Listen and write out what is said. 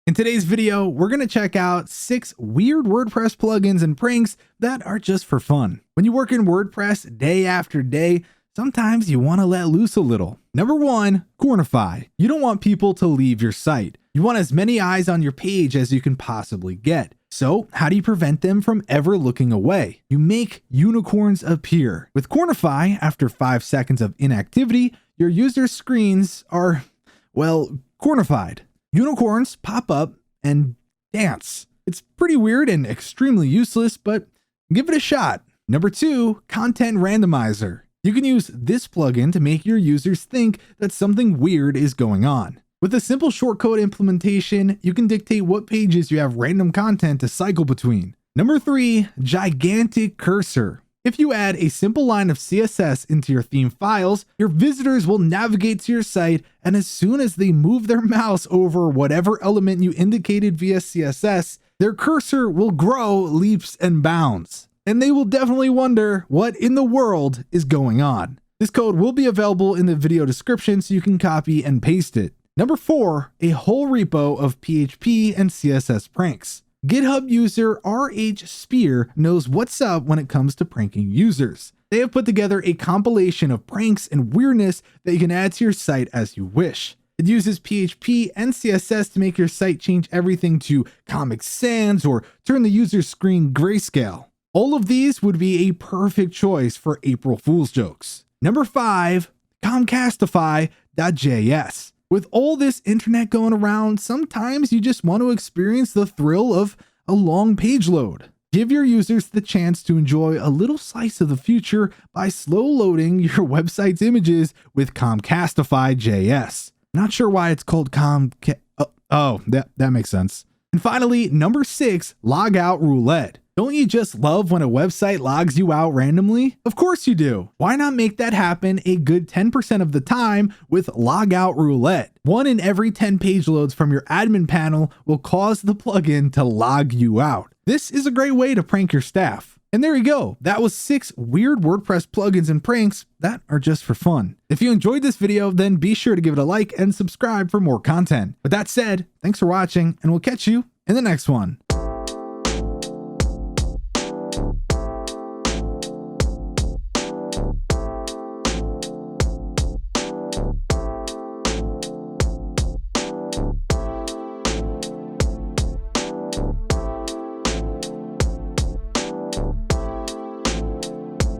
In today's video, we're going to check out 6 weird WordPress plugins and pranks that are just for fun. When you work in WordPress day after day, sometimes you want to let loose a little. Number 1, Quantify. You don't want people to leave your site. You want as many eyes on your page as you can possibly get. So how do you prevent them from ever looking away? You make unicorns appear. With Quantify, after 5 seconds of inactivity, your user screens are, well, quantified. Unicorns pop up and dance. It's pretty weird and extremely useless, but give it a shot. Number 2, Content Randomizer. You can use this plugin to make your users think that something weird is going on. With a simple shortcode implementation, you can dictate what pages you have random content to cycle between. Number 3, Gigantic Cursor. If you add a simple line of CSS into your theme files, your visitors will navigate to your site, and as soon as they move their mouse over whatever element you indicated via CSS, their cursor will grow leaps and bounds. And they will definitely wonder what in the world is going on. This code will be available in the video description so you can copy and paste it. Number 4, a whole repo of PHP and CSS pranks. GitHub user RH Spear knows what's up when it comes to pranking users. They have put together a compilation of pranks and weirdness that you can add to your site as you wish. It uses PHP and CSS to make your site change everything to Comic Sans or turn the user's screen grayscale. All of these would be a perfect choice for April Fool's jokes. Number 5, Comcastify.js. With all this internet going around, sometimes you just want to experience the thrill of a long page load. Give your users the chance to enjoy a little slice of the future by slow loading your website's images with Comcastify.js. Not sure why it's called that makes sense. And finally, number 6, Logout Roulette. Don't you just love when a website logs you out randomly? Of course you do. Why not make that happen a good 10% of the time with Logout Roulette? 1 in every 10 page loads from your admin panel will cause the plugin to log you out. This is a great way to prank your staff. And there you go. That was 6 weird WordPress plugins and pranks that are just for fun. If you enjoyed this video, then be sure to give it a like and subscribe for more content. With that said, thanks for watching, and we'll catch you in the next one.